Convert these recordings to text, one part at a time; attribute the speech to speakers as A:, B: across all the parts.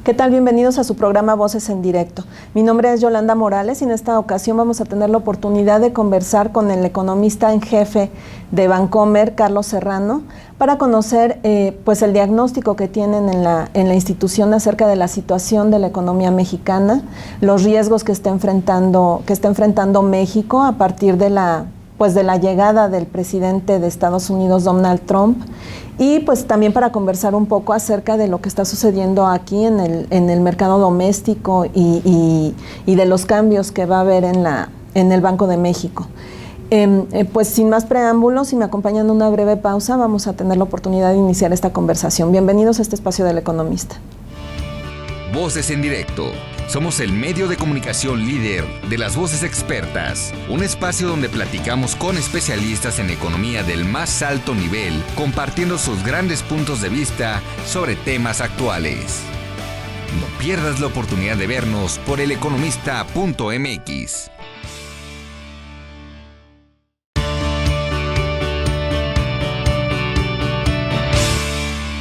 A: ¿Qué tal? Bienvenidos a su programa Voces en Directo. Mi nombre es Yolanda Morales y en esta ocasión vamos a tener la oportunidad de conversar con el economista en jefe de Bancomer, Carlos Serrano, para conocer pues el diagnóstico que tienen en la institución acerca de la situación de la economía mexicana, los riesgos que está enfrentando México a partir de la llegada del presidente de Estados Unidos, Donald Trump, y pues también para conversar un poco acerca de lo que está sucediendo aquí en el mercado doméstico y de los cambios que va a haber en el Banco de México. Pues sin más preámbulos, si me acompañan una breve pausa, vamos a tener la oportunidad de iniciar esta conversación. Bienvenidos a este espacio del Economista.
B: Voces en Directo. Somos el medio de comunicación líder de las voces expertas, un espacio donde platicamos con especialistas en economía del más alto nivel, compartiendo sus grandes puntos de vista sobre temas actuales. No pierdas la oportunidad de vernos por eleconomista.mx.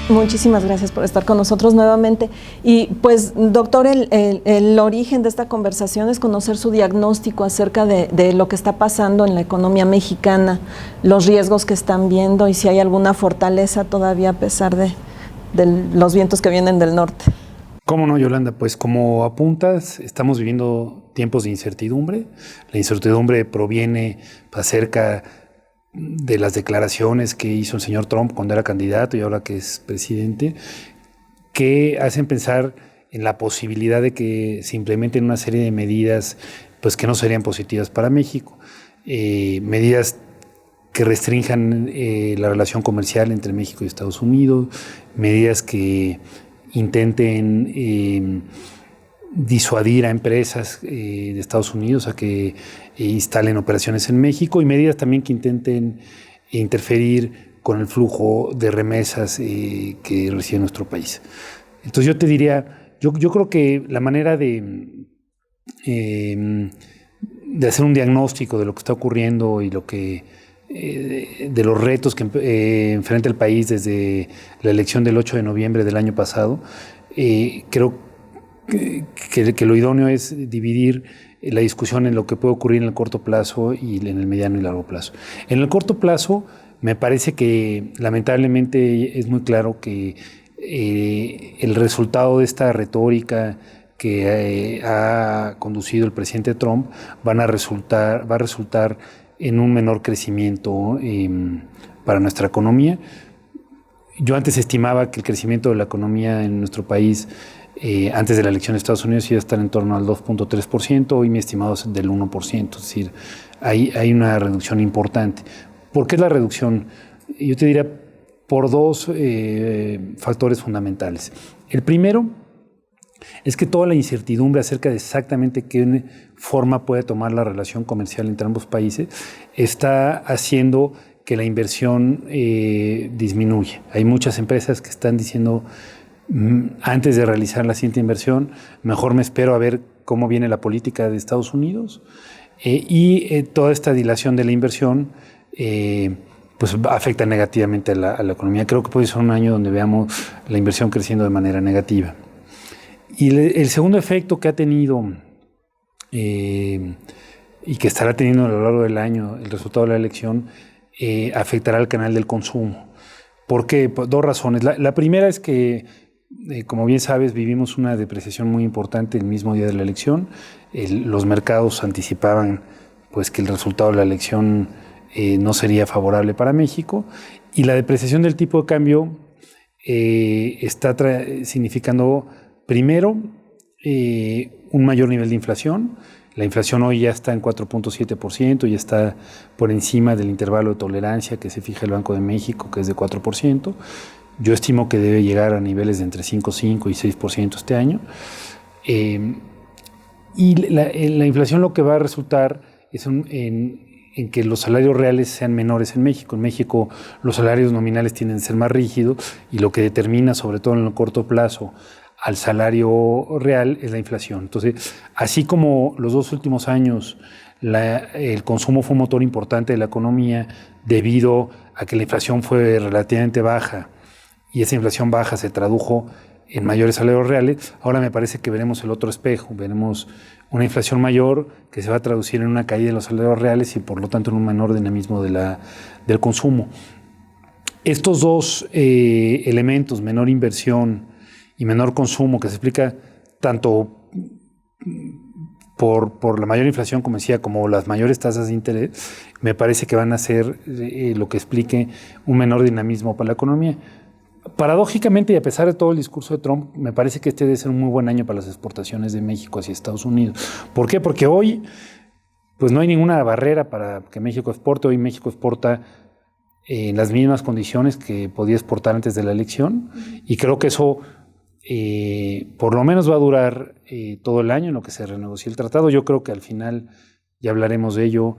A: Muchísimas gracias por estar con nosotros nuevamente. Y pues, doctor, el origen de esta conversación es conocer su diagnóstico acerca de lo que está pasando en la economía mexicana, los riesgos que están viendo y si hay alguna fortaleza todavía a pesar de los vientos que vienen del norte.
C: ¿Cómo no, Yolanda? Pues como apuntas, estamos viviendo tiempos de incertidumbre. La incertidumbre proviene acerca de las declaraciones que hizo el señor Trump cuando era candidato y ahora que es presidente, que hacen pensar en la posibilidad de que se implementen una serie de medidas pues, que no serían positivas para México. Medidas que restrinjan la relación comercial entre México y Estados Unidos, medidas que intenten disuadir a empresas de Estados Unidos a que instalen operaciones en México y medidas también que intenten interferir con el flujo de remesas que recibe nuestro país. Entonces yo te diría, yo creo que la manera de hacer un diagnóstico de lo que está ocurriendo y lo que de los retos que enfrenta el país desde la elección del 8 de noviembre del año pasado, creo que lo idóneo es dividir la discusión en lo que puede ocurrir en el corto plazo y en el mediano y largo plazo. En el corto plazo me parece que lamentablemente es muy claro que el resultado de esta retórica que ha conducido el presidente Trump va a resultar en un menor crecimiento para nuestra economía. Yo antes estimaba que el crecimiento de la economía en nuestro país antes de la elección de Estados Unidos iba a estar en torno al 2.3%, hoy mi estimado es del 1%, es decir, hay una reducción importante. ¿Por qué es la reducción? Yo te diría por dos factores fundamentales. El primero es que toda la incertidumbre acerca de exactamente qué forma puede tomar la relación comercial entre ambos países está haciendo que la inversión disminuya. Hay muchas empresas que están diciendo, antes de realizar la siguiente inversión, mejor me espero a ver cómo viene la política de Estados Unidos y toda esta dilación de la inversión pues afecta negativamente a la economía. Creo que puede ser un año donde veamos la inversión creciendo de manera negativa. Y el segundo efecto que ha tenido y que estará teniendo a lo largo del año el resultado de la elección afectará al canal del consumo. ¿Por qué? Por dos razones. La primera es que como bien sabes, vivimos una depreciación muy importante el mismo día de la elección. Los mercados anticipaban pues, que el resultado de la elección no sería favorable para México y la depreciación del tipo de cambio está significando, primero, un mayor nivel de inflación. La inflación hoy ya está en 4.7%, ya está por encima del intervalo de tolerancia que se fija el Banco de México, que es de 4%. Yo estimo que debe llegar a niveles de entre 5.5 y 6% este año. Y la inflación lo que va a resultar es en que los salarios reales sean menores en México. En México los salarios nominales tienden a ser más rígidos y lo que determina, sobre todo en el corto plazo, al salario real es la inflación. Entonces, así como los dos últimos años el consumo fue un motor importante de la economía debido a que la inflación fue relativamente baja y esa inflación baja se tradujo en mayores salarios reales. Ahora me parece que veremos el otro espejo, veremos una inflación mayor que se va a traducir en una caída de los salarios reales y por lo tanto en un menor dinamismo del consumo. Estos dos elementos, menor inversión y menor consumo, que se explica tanto por la mayor inflación, como decía, como las mayores tasas de interés, me parece que van a ser lo que explique un menor dinamismo para la economía. Paradójicamente, y a pesar de todo el discurso de Trump, me parece que este debe ser un muy buen año para las exportaciones de México hacia Estados Unidos. ¿Por qué? Porque hoy pues no hay ninguna barrera para que México exporte. Hoy México exporta en las mismas condiciones que podía exportar antes de la elección, y creo que eso por lo menos va a durar todo el año en lo que se renegocie el tratado. Yo creo que al final, ya hablaremos de ello,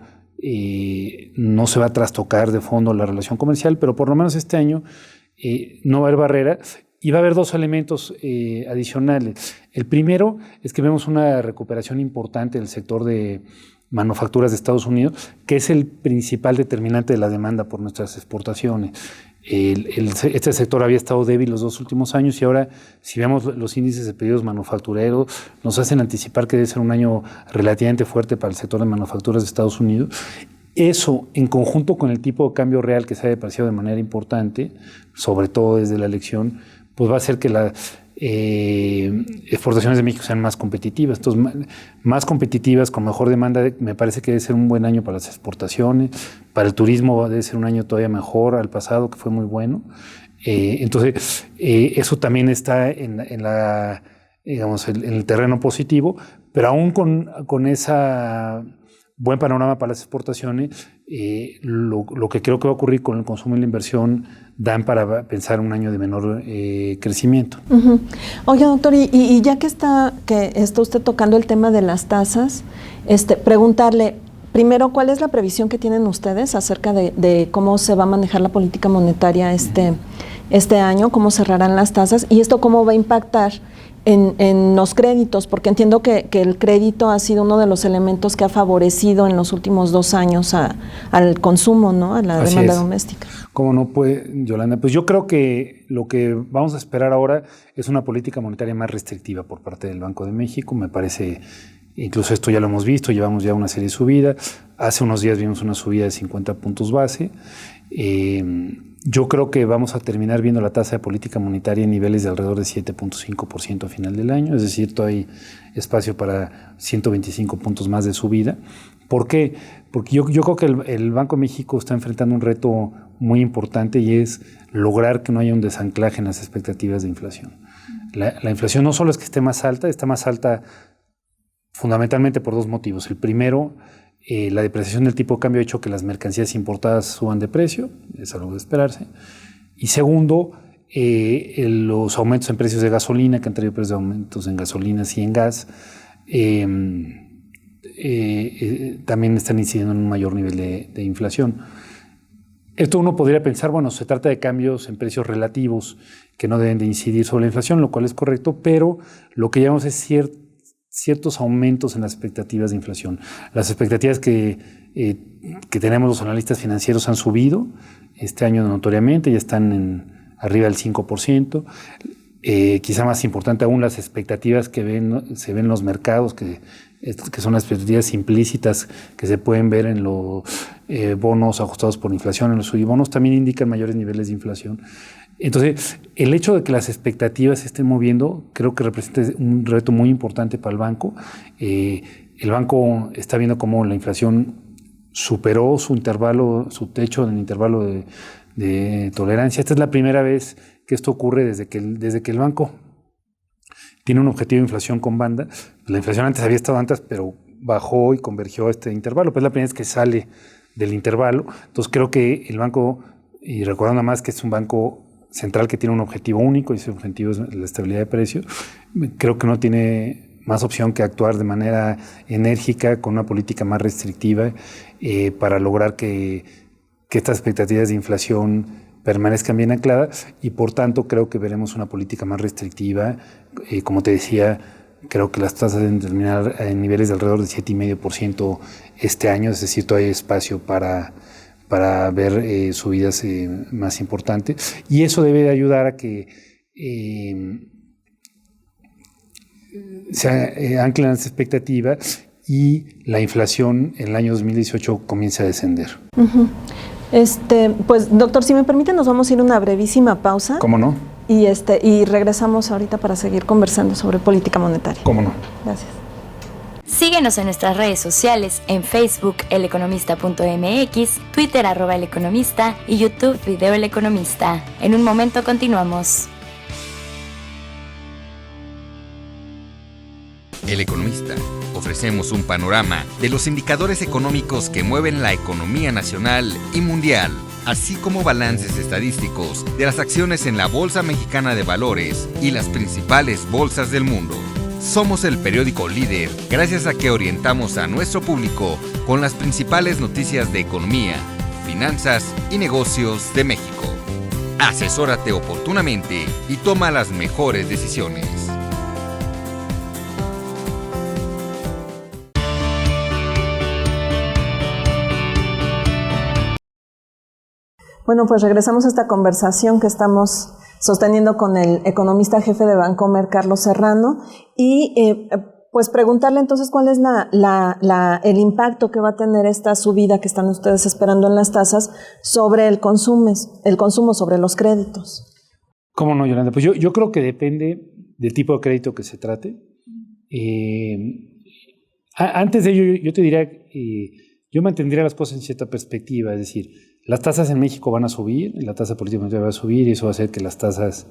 C: no se va a trastocar de fondo la relación comercial, pero por lo menos este año no va a haber barrera, y va a haber dos elementos adicionales. El primero es que vemos una recuperación importante del sector de manufacturas de Estados Unidos, que es el principal determinante de la demanda por nuestras exportaciones. Este sector había estado débil los 2 últimos años, y ahora, si vemos los índices de pedidos manufactureros, nos hacen anticipar que debe ser un año relativamente fuerte para el sector de manufacturas de Estados Unidos. Eso, en conjunto con el tipo de cambio real que se ha depreciado de manera importante, sobre todo desde la elección, pues va a hacer que las exportaciones de México sean más competitivas. Entonces, más competitivas, con mejor demanda, me parece que debe ser un buen año para las exportaciones. Para el turismo debe ser un año todavía mejor al pasado, que fue muy bueno. Entonces, eso también está en el terreno positivo, pero aún con esa buen panorama para las exportaciones, lo que creo que va a ocurrir con el consumo y la inversión dan para pensar un año de menor crecimiento.
A: Uh-huh. Oye, doctor, y ya que está usted tocando el tema de las tasas, preguntarle, primero, ¿cuál es la previsión que tienen ustedes acerca de cómo se va a manejar la política monetaria este año, cómo cerrarán las tasas, y esto cómo va a impactar en los créditos? Porque entiendo que el crédito ha sido uno de los elementos que ha favorecido en los últimos 2 años al consumo, ¿no? A la demanda doméstica.
C: ¿Cómo no, pues, Yolanda? Pues yo creo que lo que vamos a esperar ahora es una política monetaria más restrictiva por parte del Banco de México. Me parece, incluso esto ya lo hemos visto, llevamos ya una serie de subidas. Hace unos días vimos una subida de 50 puntos base. Yo creo que vamos a terminar viendo la tasa de política monetaria en niveles de alrededor de 7.5% a final del año, es decir, todavía hay espacio para 125 puntos más de subida. ¿Por qué? Porque yo creo que el Banco de México está enfrentando un reto muy importante, y es lograr que no haya un desanclaje en las expectativas de inflación. La inflación no solo es que esté más alta, está más alta fundamentalmente por 2 motivos. El primero, la depreciación del tipo de cambio ha hecho que las mercancías importadas suban de precio, es algo de esperarse. Y segundo, los aumentos en precios de gasolina, que han traído precios de aumentos en gasolinas y en gas, también están incidiendo en un mayor nivel de inflación. Esto uno podría pensar, bueno, se trata de cambios en precios relativos que no deben de incidir sobre la inflación, lo cual es correcto, pero lo que llamamos es ciertos aumentos en las expectativas de inflación. Las expectativas que tenemos los analistas financieros han subido este año notoriamente, ya están arriba del 5%. Quizá más importante aún, las expectativas que se ven en los mercados, que son las expectativas implícitas que se pueden ver en los bonos ajustados por inflación, en los subibonos, también indican mayores niveles de inflación. Entonces, el hecho de que las expectativas se estén moviendo creo que representa un reto muy importante para el banco. El banco está viendo cómo la inflación superó su techo en el intervalo de tolerancia. Esta es la primera vez que esto ocurre desde que el banco tiene un objetivo de inflación con banda. La inflación antes había estado alta, pero bajó y convergió a este intervalo. Pues es la primera vez que sale del intervalo. Entonces creo que el banco, y recordando más que es un banco central que tiene un objetivo único, y ese objetivo es la estabilidad de precios, creo que no tiene más opción que actuar de manera enérgica con una política más restrictiva para lograr que estas expectativas de inflación permanezcan bien ancladas, y por tanto creo que veremos una política más restrictiva. Como te decía, creo que las tasas deben terminar en niveles de alrededor de 7,5% este año, es decir, todavía hay espacio para ver subidas más importantes, y eso debe ayudar a que se anclan las expectativas y la inflación en el año 2018 comienza a descender.
A: Uh-huh. Pues, doctor, si me permite, nos vamos a ir a una brevísima pausa.
C: ¿Cómo no?
A: Y regresamos ahorita para seguir conversando sobre política monetaria.
C: ¿Cómo no?
A: Gracias.
D: Síguenos en nuestras redes sociales, en Facebook, eleconomista.mx, Twitter, @eleconomista y YouTube, Video El Economista. En un momento continuamos.
B: El Economista. Ofrecemos un panorama de los indicadores económicos que mueven la economía nacional y mundial, así como balances estadísticos de las acciones en la Bolsa Mexicana de Valores y las principales bolsas del mundo. Somos el periódico líder gracias a que orientamos a nuestro público con las principales noticias de economía, finanzas y negocios de México. Asesórate oportunamente y toma las mejores decisiones.
A: Bueno, pues regresamos a esta conversación que estamos sosteniendo con el economista jefe de Bancomer, Carlos Serrano, y pues preguntarle entonces cuál es el impacto que va a tener esta subida que están ustedes esperando en las tasas sobre el consumo sobre los créditos.
C: ¿Cómo no, Yolanda? Pues yo creo que depende del tipo de crédito que se trate. Antes de ello, yo te diría, yo mantendría las cosas en cierta perspectiva, es decir, las tasas en México van a subir, la tasa política monetaria va a subir y eso va a hacer que las tasas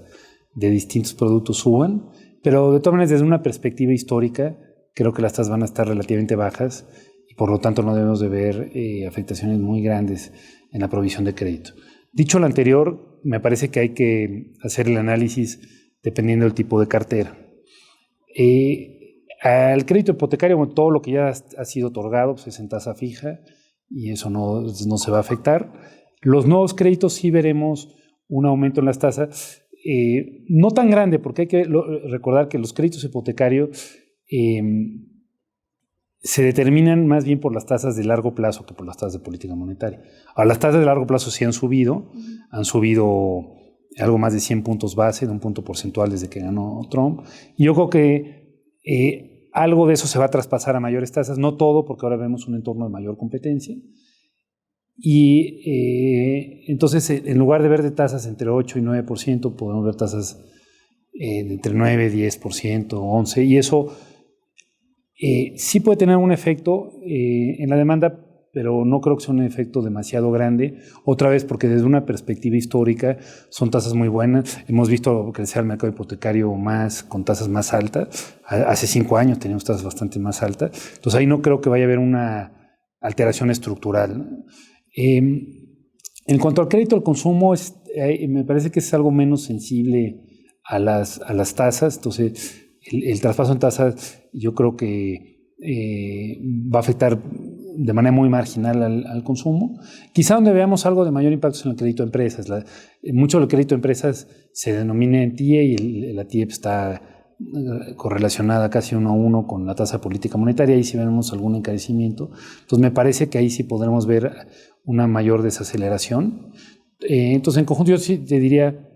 C: de distintos productos suban, pero de todas maneras desde una perspectiva histórica creo que las tasas van a estar relativamente bajas y por lo tanto no debemos de ver afectaciones muy grandes en la provisión de crédito. Dicho lo anterior, me parece que hay que hacer el análisis dependiendo del tipo de cartera. Al crédito hipotecario, todo lo que ya ha sido otorgado pues es en tasa fija y eso no se va a afectar. Los nuevos créditos sí veremos un aumento en las tasas, no tan grande, porque hay que recordar que los créditos hipotecarios se determinan más bien por las tasas de largo plazo que por las tasas de política monetaria. Ahora, las tasas de largo plazo sí han subido algo más de 100 puntos base, de un punto porcentual desde que ganó Trump, y yo creo que algo de eso se va a traspasar a mayores tasas, no todo, porque ahora vemos un entorno de mayor competencia. Y entonces, en lugar de ver de tasas entre 8 y 9%, podemos ver tasas entre 9, 10%, 11%, y eso sí puede tener un efecto en la demanda, pero no creo que sea un efecto demasiado grande, otra vez porque desde una perspectiva histórica son tasas muy buenas. Hemos visto crecer el mercado hipotecario con tasas más altas. Hace 5 años teníamos tasas bastante más altas, entonces ahí no creo que vaya a haber una alteración estructural. En cuanto al crédito al consumo, me parece que es algo menos sensible a las tasas, entonces el traspaso en tasas yo creo que va a afectar de manera muy marginal al consumo. Quizá donde veamos algo de mayor impacto es en el crédito a empresas. Mucho del crédito a empresas se denomina en TIE y la TIE está correlacionada casi 1 a 1 con la tasa política monetaria. Ahí sí vemos algún encarecimiento. Entonces me parece que ahí sí podremos ver una mayor desaceleración. Entonces en conjunto yo sí te diría,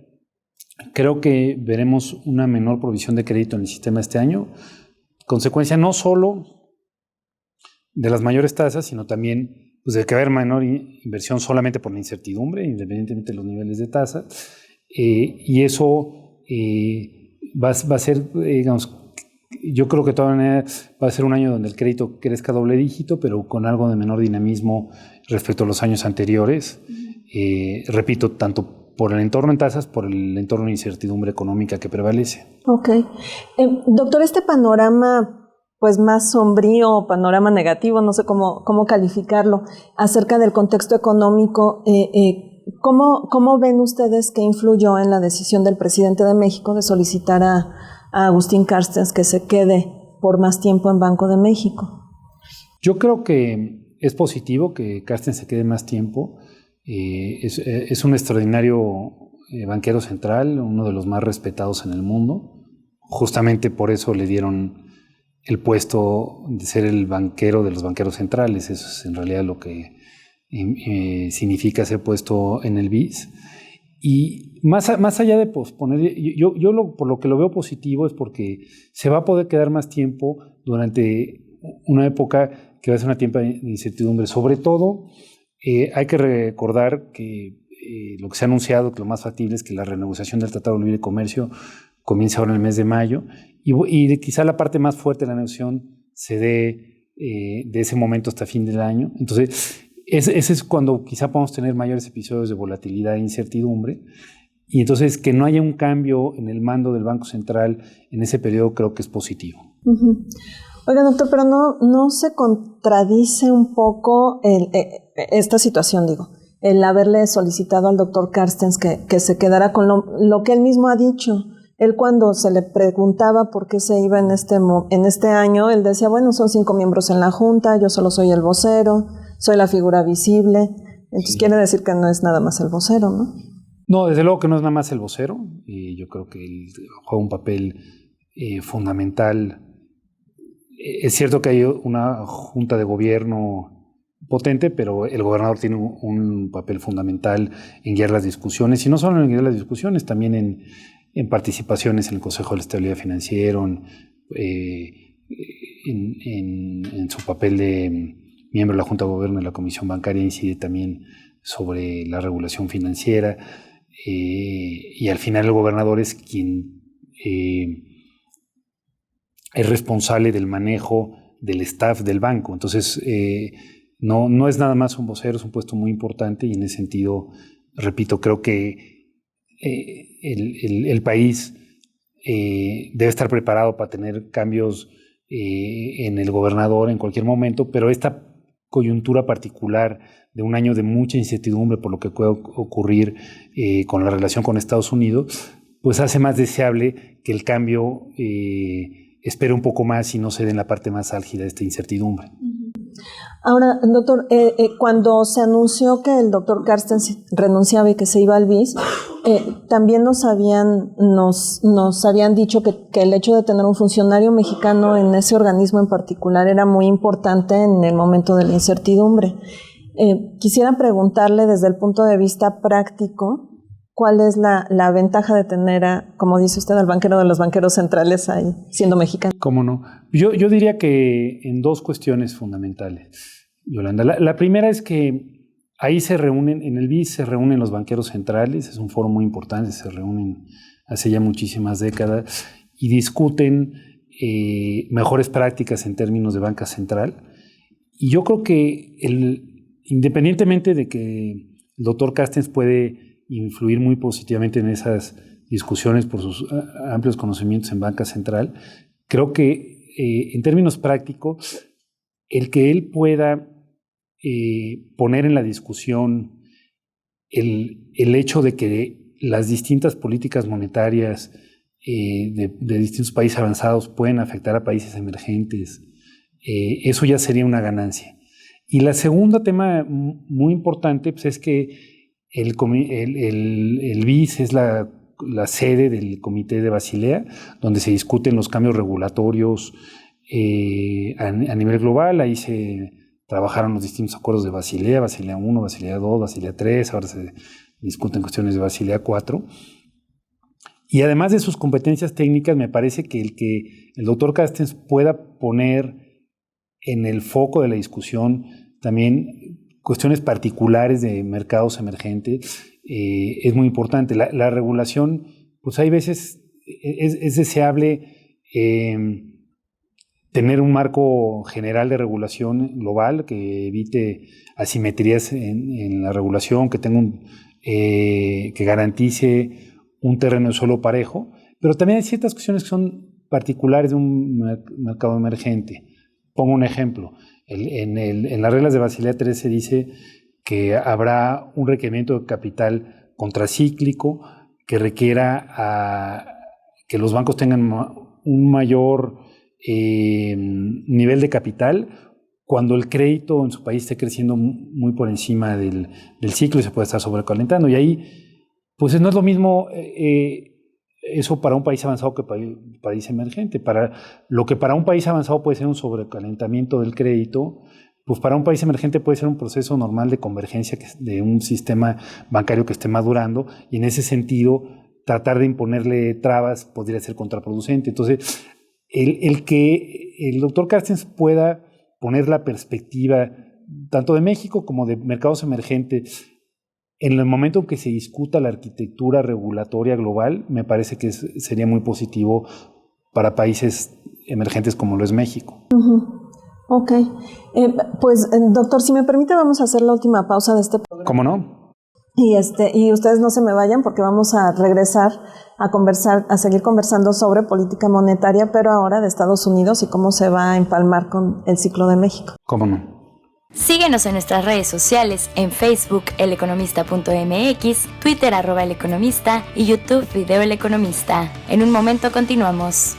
C: creo que veremos una menor provisión de crédito en el sistema este año, consecuencia no solo de las mayores tasas, sino también pues, de que va a haber menor inversión solamente por la incertidumbre, independientemente de los niveles de tasa, y eso va a ser, digamos, yo creo que de todas maneras va a ser un año donde el crédito crezca doble dígito, pero con algo de menor dinamismo respecto a los años anteriores. Repito, tanto por el entorno en tasas, por el entorno de incertidumbre económica que prevalece.
A: Ok. Doctor, este panorama pues más sombrío, panorama negativo, no sé cómo calificarlo, acerca del contexto económico, ¿cómo ven ustedes que influyó en la decisión del presidente de México de solicitar a Agustín Carstens que se quede por más tiempo en Banco de México?
C: Yo creo que es positivo que Carstens se quede más tiempo. Es un extraordinario banquero central, uno de los más respetados en el mundo. Justamente por eso le dieron el puesto de ser el banquero de los banqueros centrales. Eso es en realidad lo que significa ser puesto en el BIS. Y más allá de posponer, por lo que lo veo positivo es porque se va a poder quedar más tiempo durante una época que va a ser una tiempo de incertidumbre. Sobre todo, hay que recordar que lo que se ha anunciado, que lo más factible es que la renegociación del Tratado de Libre Comercio comience ahora en el mes de mayo y quizá la parte más fuerte de la negociación se dé de ese momento hasta fin del año. Entonces, ese es cuando quizá podamos tener mayores episodios de volatilidad e incertidumbre. Y entonces que no haya un cambio en el mando del Banco Central en ese periodo creo que es positivo.
A: Uh-huh. Oiga, doctor, pero no se contradice un poco esta situación, el haberle solicitado al doctor Carstens que se quedara con lo que él mismo ha dicho. Él cuando se le preguntaba por qué se iba en este año, él decía, bueno, son 5 miembros en la Junta, yo solo soy el vocero, soy la figura visible. Entonces quiere decir que no es nada más el vocero, ¿no?
C: No, desde luego que no es nada más el vocero. Yo creo que él juega un papel fundamental. Es cierto que hay una junta de gobierno potente, pero el gobernador tiene un papel fundamental en guiar las discusiones, y no solo en guiar las discusiones, también en participaciones en el Consejo de Estabilidad Financiera, en su papel de miembro de la Junta de Gobierno de la Comisión Bancaria, incide también sobre la regulación financiera, y al final el gobernador es quien es responsable del manejo del staff del banco. Entonces, no es nada más un vocero, es un puesto muy importante, y en ese sentido, repito, creo que el país debe estar preparado para tener cambios en el gobernador en cualquier momento, pero esta coyuntura particular de un año de mucha incertidumbre por lo que puede ocurrir con la relación con Estados Unidos, pues hace más deseable que el cambio espere un poco más y no se dé en la parte más álgida de esta incertidumbre.
A: Ahora, doctor, cuando se anunció que el doctor Carstens renunciaba y que se iba al BIS, también nos habían dicho que el hecho de tener un funcionario mexicano en ese organismo en particular era muy importante en el momento de la incertidumbre. Quisiera preguntarle desde el punto de vista práctico, ¿cuál es la ventaja de tener como dice usted, al banquero de los banqueros centrales ahí, siendo mexicano?
C: ¿Cómo no? Yo diría que en 2 cuestiones fundamentales, Yolanda. La primera es que ahí se reúnen, en el BIS se reúnen los banqueros centrales, es un foro muy importante, se reúnen hace ya muchísimas décadas y discuten mejores prácticas en términos de banca central. Y yo creo que independientemente de que el doctor Carstens puede influir muy positivamente en esas discusiones por sus amplios conocimientos en banca central, creo que en términos prácticos, el que él pueda poner en la discusión el hecho de que las distintas políticas monetarias de distintos países avanzados pueden afectar a países emergentes, eso ya sería una ganancia. Y la segunda tema muy importante pues, es que el BIS es la sede del Comité de Basilea, donde se discuten los cambios regulatorios a nivel global. Ahí se trabajaron los distintos acuerdos de Basilea, Basilea 1, Basilea 2, Basilea 3, ahora se discuten cuestiones de Basilea 4. Y además de sus competencias técnicas, me parece que el doctor Carstens pueda poner en el foco de la discusión también cuestiones particulares de mercados emergentes, es muy importante. La regulación, pues hay veces es deseable tener un marco general de regulación global que evite asimetrías en la regulación, que tenga que garantice un terreno de suelo parejo, pero también hay ciertas cuestiones que son particulares de un mercado emergente. Pongo un ejemplo. En las reglas de Basilea 3 se dice que habrá un requerimiento de capital contracíclico que requiera que los bancos tengan un mayor nivel de capital cuando el crédito en su país esté creciendo muy por encima del ciclo y se puede estar sobrecalentando. Y ahí, pues no es lo mismo eso para un país avanzado que para un país emergente. Lo que para un país avanzado puede ser un sobrecalentamiento del crédito, pues para un país emergente puede ser un proceso normal de convergencia de un sistema bancario que esté madurando, y en ese sentido tratar de imponerle trabas podría ser contraproducente. Entonces, el que el doctor Carstens pueda poner la perspectiva tanto de México como de mercados emergentes en el momento en que se discuta la arquitectura regulatoria global, me parece que sería muy positivo para países emergentes como lo es México.
A: Ok. Pues, doctor, si me permite, vamos a hacer la última pausa de este programa.
C: ¿Cómo no?
A: Y ustedes no se me vayan, porque vamos a regresar a conversar, a seguir conversando sobre política monetaria, pero ahora de Estados Unidos y cómo se va a empalmar con el ciclo de México.
C: ¿Cómo no?
D: Síguenos en nuestras redes sociales, en Facebook eleconomista.mx, Twitter @eleconomista y YouTube Video El Economista. En un momento continuamos.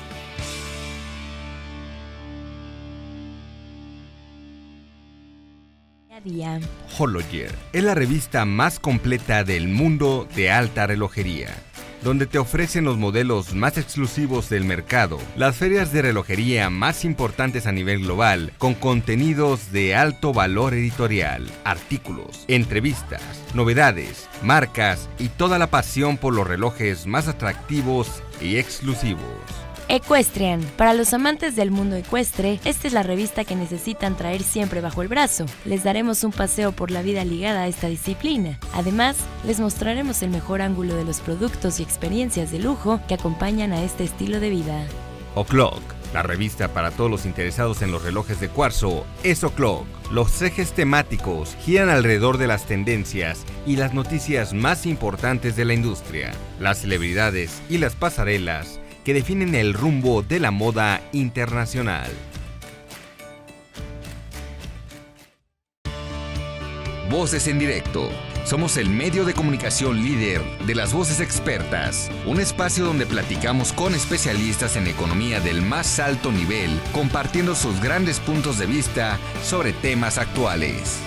D: Día.
B: Hologear es la revista más completa del mundo de alta relojería, donde te ofrecen los modelos más exclusivos del mercado, las ferias de relojería más importantes a nivel global, con contenidos de alto valor editorial, artículos, entrevistas, novedades, marcas y toda la pasión por los relojes más atractivos y exclusivos.
D: Equestrian. Para los amantes del mundo ecuestre, esta es la revista que necesitan traer siempre bajo el brazo. Les daremos un paseo por la vida ligada a esta disciplina. Además, les mostraremos el mejor ángulo de los productos y experiencias de lujo que acompañan a este estilo de vida.
B: O'Clock, la revista para todos los interesados en los relojes de cuarzo, es O'Clock. Los ejes temáticos giran alrededor de las tendencias y las noticias más importantes de la industria, las celebridades y las pasarelas que definen el rumbo de la moda internacional. Voces en directo. Somos el medio de comunicación líder de las voces expertas, un espacio donde platicamos con especialistas en economía del más alto nivel, compartiendo sus grandes puntos de vista sobre temas actuales.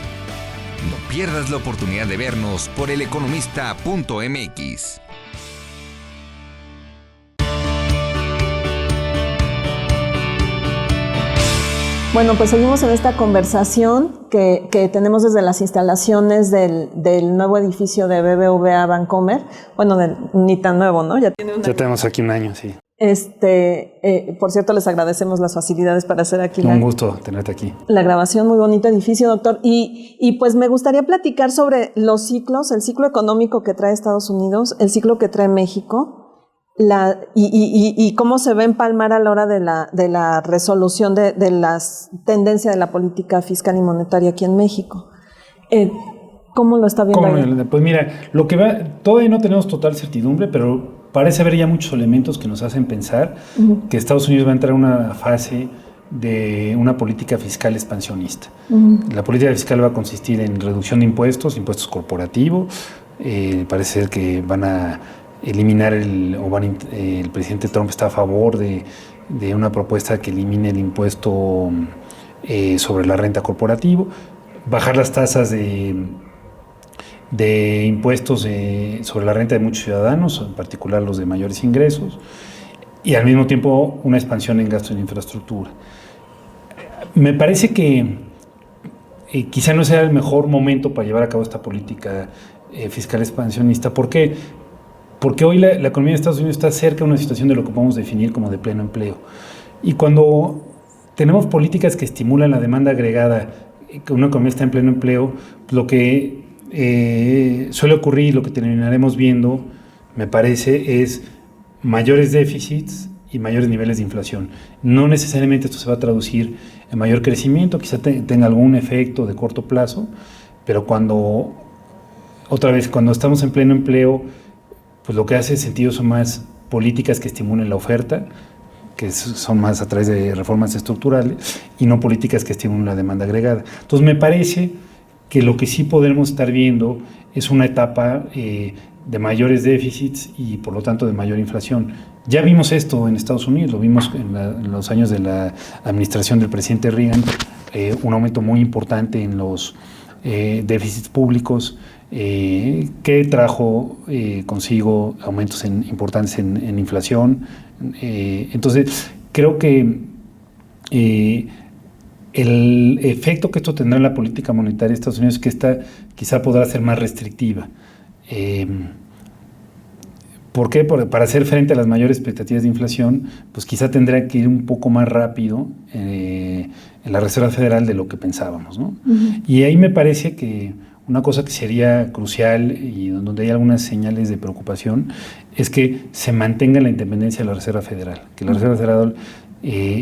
B: No pierdas la oportunidad de vernos por eleconomista.mx.
A: Bueno, pues seguimos en esta conversación que tenemos desde las instalaciones del nuevo edificio de BBVA Bancomer. Bueno, ni tan nuevo, ¿no? Ya
C: tenemos aquí un año, sí.
A: Por cierto, les agradecemos las facilidades para hacer aquí
C: un gusto tenerte aquí.
A: La grabación, muy bonito edificio, doctor. Y pues me gustaría platicar sobre los ciclos, el ciclo económico que trae Estados Unidos, el ciclo que trae México. Y cómo se va a empalmar a la hora de la resolución de las tendencias de la política fiscal y monetaria aquí en México. ¿Cómo lo está viendo?
C: Pues mira, lo que va, todavía no tenemos total certidumbre, pero parece haber ya muchos elementos que nos hacen pensar que Estados Unidos va a entrar en una fase de una política fiscal expansionista. La política fiscal va a consistir en reducción de impuestos corporativos. Parece ser que van a eliminar el presidente Trump está a favor de una propuesta que elimine el impuesto sobre la renta corporativo, bajar las tasas de impuestos sobre la renta de muchos ciudadanos, en particular los de mayores ingresos, y al mismo tiempo una expansión en gastos en infraestructura. Me parece que quizá no sea el mejor momento para llevar a cabo esta política fiscal expansionista. ¿Por qué? Porque hoy la economía de Estados Unidos está cerca de una situación de lo que podemos definir como de pleno empleo. Y cuando tenemos políticas que estimulan la demanda agregada, que una economía está en pleno empleo, lo que suele ocurrir, lo que terminaremos viendo, me parece, es mayores déficits y mayores niveles de inflación. No necesariamente esto se va a traducir en mayor crecimiento, quizá tenga algún efecto de corto plazo, pero cuando estamos en pleno empleo, pues lo que hace sentido son más políticas que estimulen la oferta, que son más a través de reformas estructurales, y no políticas que estimulen la demanda agregada. Entonces me parece que lo que sí podemos estar viendo es una etapa de mayores déficits y por lo tanto de mayor inflación. Ya vimos esto en Estados Unidos, lo vimos en los años de la administración del presidente Reagan, un aumento muy importante en los déficits públicos, que trajo consigo aumentos importantes en inflación. Entonces, creo que El efecto que esto tendrá en la política monetaria de Estados Unidos es que esta quizá podrá ser más restrictiva. ¿Por qué? Porque para hacer frente a las mayores expectativas de inflación, pues quizá tendrá que ir un poco más rápido en la Reserva Federal de lo que pensábamos, ¿no? Y ahí me parece que una cosa que sería crucial y donde hay algunas señales de preocupación es que se mantenga la independencia de la Reserva Federal, que la Reserva Federal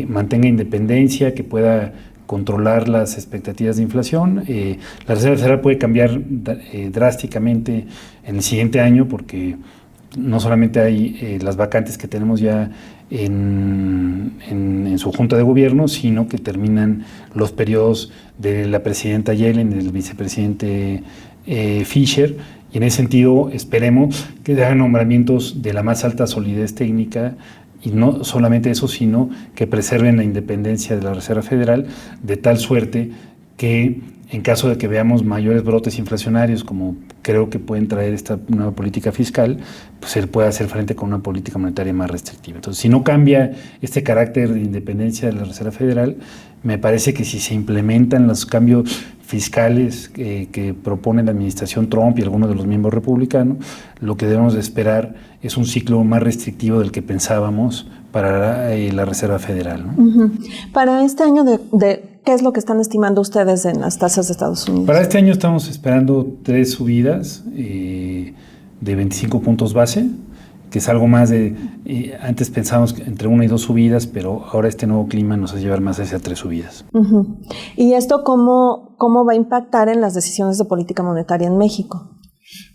C: mantenga independencia, que pueda controlar las expectativas de inflación. La Reserva Federal puede cambiar drásticamente en el siguiente año porque no solamente hay las vacantes que tenemos ya en su junta de gobierno, sino que terminan los periodos de la presidenta Yellen, del vicepresidente Fischer, y en ese sentido esperemos que se hagan nombramientos de la más alta solidez técnica, y no solamente eso, sino que preserven la independencia de la Reserva Federal, de tal suerte que en caso de que veamos mayores brotes inflacionarios, como creo que pueden traer esta nueva política fiscal, pues se puede hacer frente con una política monetaria más restrictiva. Entonces, si no cambia este carácter de independencia de la Reserva Federal, me parece que si se implementan los cambios fiscales que propone la administración Trump y algunos de los miembros republicanos, lo que debemos de esperar es un ciclo más restrictivo del que pensábamos para la Reserva Federal, ¿no?
A: Para este año, ¿qué es lo que están estimando ustedes en las tasas de Estados Unidos?
C: Para este año estamos esperando 3 subidas de 25 puntos base, que es algo más de... antes pensábamos entre 1 y 2 subidas, pero ahora este nuevo clima nos hace llevar más hacia 3 subidas.
A: ¿Y esto cómo va a impactar en las decisiones de política monetaria en México?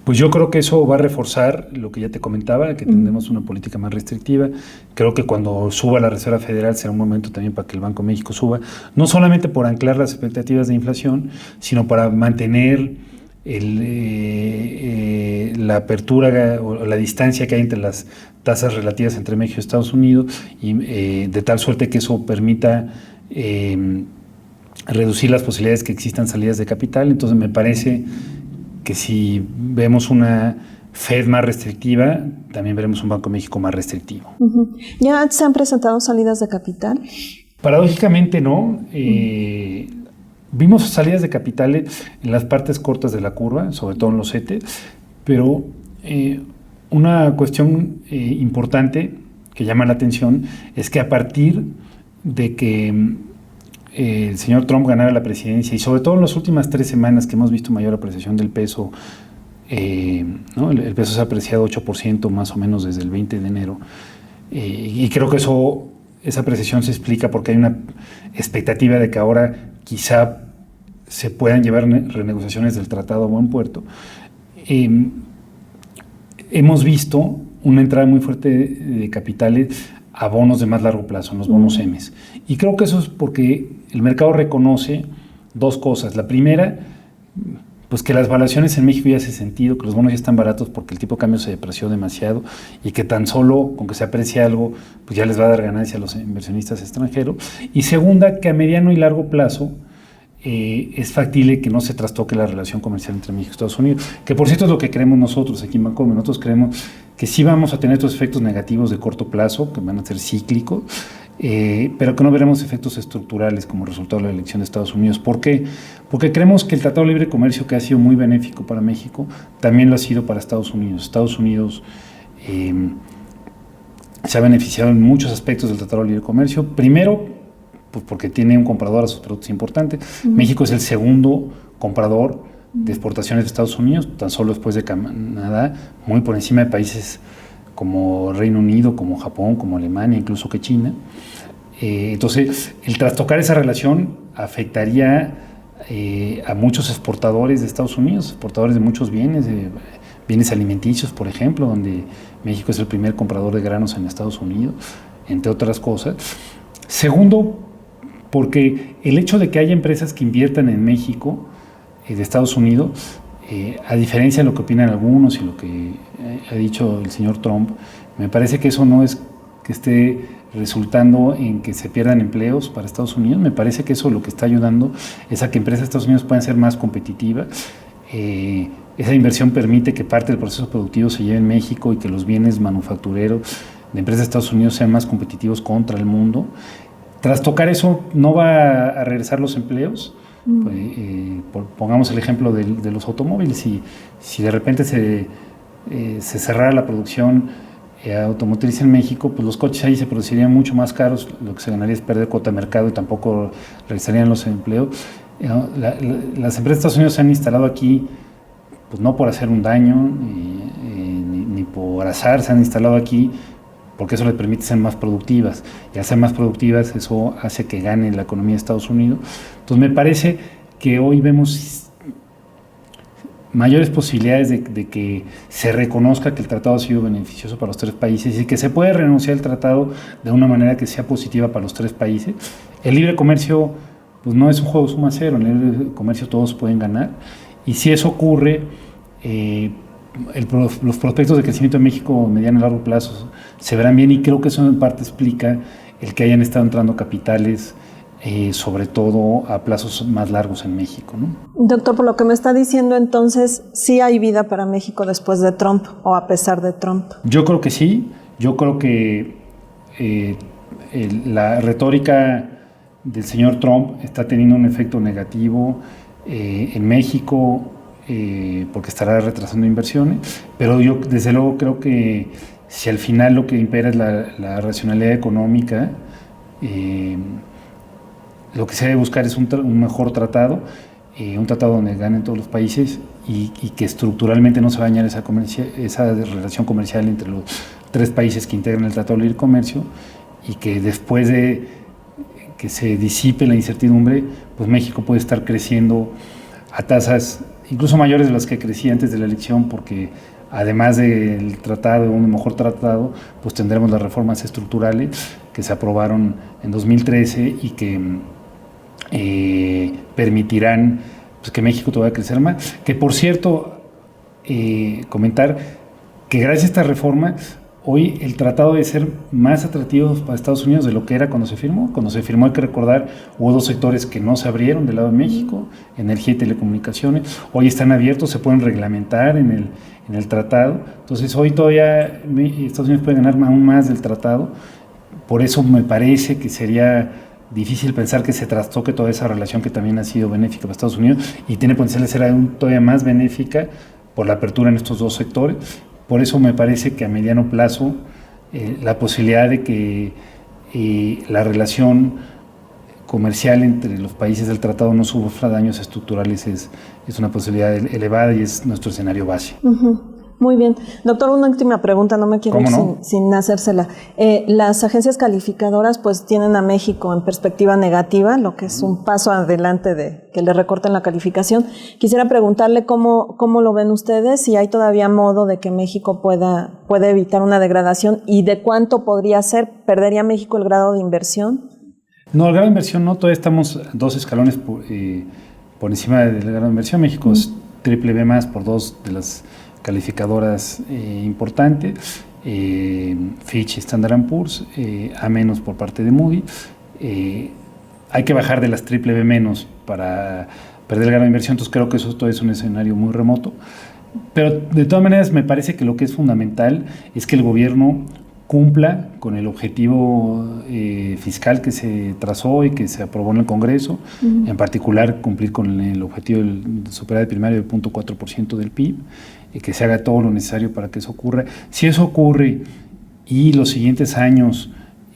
C: Pues yo creo que eso va a reforzar lo que ya te comentaba, que tendremos una política más restrictiva. Creo que cuando suba la Reserva Federal será un momento también para que el Banco de México suba, no solamente por anclar las expectativas de inflación, sino para mantener la apertura o la distancia que hay entre las tasas relativas entre México y Estados Unidos, y de tal suerte que eso permita reducir las posibilidades que existan salidas de capital. Entonces me parece que si vemos una Fed más restrictiva, también veremos un Banco de México más restrictivo.
A: ¿Ya se han presentado salidas de capital?
C: Paradójicamente no. Vimos salidas de capital en las partes cortas de la curva, sobre todo en los CETES, pero una cuestión importante que llama la atención es que a partir de que el señor Trump ganara la presidencia, y sobre todo en las últimas 3 semanas que hemos visto mayor apreciación del peso, ¿no? El peso se ha apreciado 8% más o menos desde el 20 de enero, y creo que esa apreciación se explica porque hay una expectativa de que ahora quizá se puedan llevar renegociaciones del tratado a buen puerto. Hemos visto una entrada muy fuerte de capitales a bonos de más largo plazo, en los bonos M's. Y creo que eso es porque el mercado reconoce 2 cosas. La primera, pues que las valuaciones en México ya hace sentido, que los bonos ya están baratos porque el tipo de cambio se depreció demasiado y que tan solo con que se aprecie algo, pues ya les va a dar ganancia a los inversionistas extranjeros. Y segunda, que a mediano y largo plazo es factible que no se trastoque la relación comercial entre México y Estados Unidos, que por cierto es lo que creemos nosotros aquí en Bancomer. Nosotros creemos que sí vamos a tener estos efectos negativos de corto plazo, que van a ser cíclicos, pero que no veremos efectos estructurales como resultado de la elección de Estados Unidos. ¿Por qué? Porque creemos que el Tratado de Libre Comercio, que ha sido muy benéfico para México, también lo ha sido para Estados Unidos. Estados Unidos se ha beneficiado en muchos aspectos del Tratado de Libre Comercio. Primero, pues porque tiene un comprador a sus productos importante. México es el segundo comprador de exportaciones de Estados Unidos, tan solo después de Canadá, muy por encima de países como Reino Unido, como Japón, como Alemania, incluso que China. Entonces, el trastocar esa relación afectaría a muchos exportadores de Estados Unidos, exportadores de muchos bienes, bienes alimenticios, por ejemplo, donde México es el primer comprador de granos en Estados Unidos, entre otras cosas. Segundo, porque el hecho de que haya empresas que inviertan en México, de Estados Unidos, a diferencia de lo que opinan algunos y lo que ha dicho el señor Trump, me parece que eso no es que esté resultando en que se pierdan empleos para Estados Unidos. Me parece que eso lo que está ayudando es a que empresas de Estados Unidos puedan ser más competitivas. Esa inversión permite que parte del proceso productivo se lleve en México y que los bienes manufactureros de empresas de Estados Unidos sean más competitivos contra el mundo. trastocar eso no va a regresar los empleos. Pongamos el ejemplo de los automóviles. Si de repente se cerrara la producción automotriz en México, pues los coches ahí se producirían mucho más caros, lo que se ganaría es perder cuota de mercado y tampoco regresarían los empleos. Las empresas de Estados Unidos se han instalado aquí, pues no por hacer un daño ni por azar, se han instalado aquí porque eso les permite ser más productivas, y al ser más productivas eso hace que gane la economía de Estados Unidos. Entonces me parece que hoy vemos mayores posibilidades de que se reconozca que el tratado ha sido beneficioso para los tres países y que se puede renunciar al tratado de una manera que sea positiva para los tres países. El libre comercio pues no es un juego suma cero, en el libre comercio todos pueden ganar, y si eso ocurre, los prospectos de crecimiento en México mediano y largo plazo se verán bien, y creo que eso en parte explica el que hayan estado entrando capitales, sobre todo a plazos más largos en México, ¿no?
A: Doctor, por lo que me está diciendo entonces, ¿sí hay vida para México después de Trump o a pesar de Trump?
C: Yo creo que sí. Yo creo que la retórica del señor Trump está teniendo un efecto negativo en México, porque estará retrasando inversiones, pero yo desde luego creo que si al final lo que impera es la racionalidad económica, lo que se debe buscar es un mejor tratado, un tratado donde ganen todos los países y que estructuralmente no se va a dañar esa relación comercial entre los tres países que integran el Tratado de Libre Comercio, y que después de que se disipe la incertidumbre, pues México puede estar creciendo a tasas incluso mayores de las que crecía antes de la elección, porque además del tratado, un mejor tratado, pues tendremos las reformas estructurales que se aprobaron en 2013 y que permitirán pues, que México todavía crecer más. Que por cierto, comentar que gracias a esta reforma, hoy el tratado debe ser más atractivo para Estados Unidos de lo que era cuando se firmó. Cuando se firmó, hay que recordar, hubo dos sectores que no se abrieron del lado de México, energía y telecomunicaciones. Hoy están abiertos, se pueden reglamentar en el tratado. Entonces hoy todavía Estados Unidos puede ganar aún más del tratado. Por eso me parece que sería difícil pensar que se trastoque toda esa relación que también ha sido benéfica para Estados Unidos y tiene potencial de ser aún todavía más benéfica por la apertura en estos dos sectores. Por eso me parece que a mediano plazo la posibilidad de que la relación comercial entre los países del tratado no sufra daños estructurales es una posibilidad elevada y es nuestro escenario base.
A: Uh-huh. Muy bien. Doctor, una última pregunta, no me quiero ir sin hacérsela. Las agencias calificadoras pues tienen a México en perspectiva negativa, lo que es un paso adelante de que le recorten la calificación. Quisiera preguntarle cómo lo ven ustedes, si hay todavía modo de que México pueda evitar una degradación y de cuánto podría ser. ¿Perdería México el grado de inversión?
C: No, el grado de inversión no, todavía estamos 2 escalones por encima del grado de inversión. México es BBB más por 2 de las calificadoras importantes, Fitch y Standard & Poor's, A- por parte de Moody. Hay que bajar de las BBB menos para perder el grado de inversión, entonces creo que eso todavía es un escenario muy remoto. Pero de todas maneras me parece que lo que es fundamental es que el gobierno cumpla con el objetivo fiscal que se trazó y que se aprobó en el Congreso, en particular cumplir con el objetivo del superávit primario del 0.4% del PIB, y que se haga todo lo necesario para que eso ocurra. Si eso ocurre y los siguientes años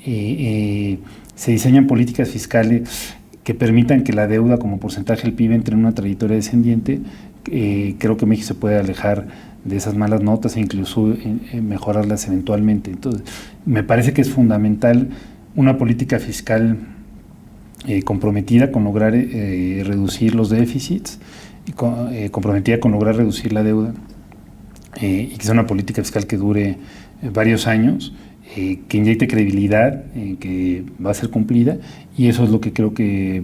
C: se diseñan políticas fiscales que permitan que la deuda como porcentaje del PIB entre en una trayectoria descendiente, creo que México se puede alejar de esas malas notas e incluso mejorarlas eventualmente. Entonces, me parece que es fundamental una política fiscal comprometida con lograr reducir los déficits, comprometida con lograr reducir la deuda, y que sea una política fiscal que dure varios años, que inyecte credibilidad, que va a ser cumplida, y eso es lo que creo que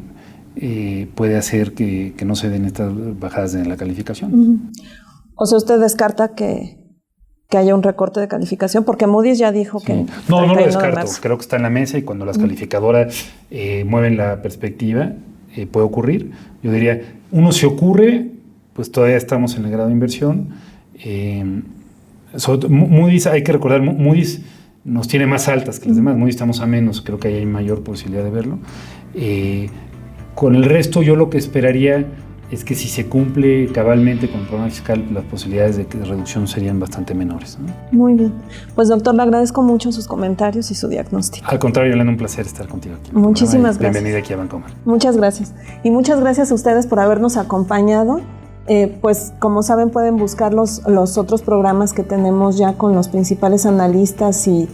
C: puede hacer que no se den estas bajadas en la calificación.
A: Uh-huh. O sea, ¿usted descarta que haya un recorte de calificación? Porque Moody's ya dijo que...
C: No lo descarto. Creo que está en la mesa y cuando las calificadoras mueven la perspectiva, puede ocurrir. Yo diría, si ocurre, pues todavía estamos en el grado de inversión. Moody's, hay que recordar, Moody's nos tiene más altas que las demás. Muy estamos a menos, creo que ahí hay mayor posibilidad de verlo. Con el resto, yo lo que esperaría es que si se cumple cabalmente con el programa fiscal, las posibilidades de reducción serían bastante menores, ¿no?
A: Muy bien. Pues doctor, le agradezco mucho sus comentarios y su diagnóstico.
C: Al contrario, Yolanda, un placer estar contigo aquí.
A: Muchísimas gracias.
C: Bienvenida aquí a Bancomer.
A: Muchas gracias. Y muchas gracias a ustedes por habernos acompañado. Pues como saben, pueden buscar los otros programas que tenemos ya con los principales analistas y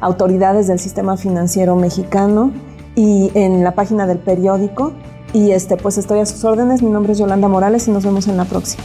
A: autoridades del sistema financiero mexicano y en la página del periódico. Y pues estoy a sus órdenes. Mi nombre es Yolanda Morales y nos vemos en la próxima.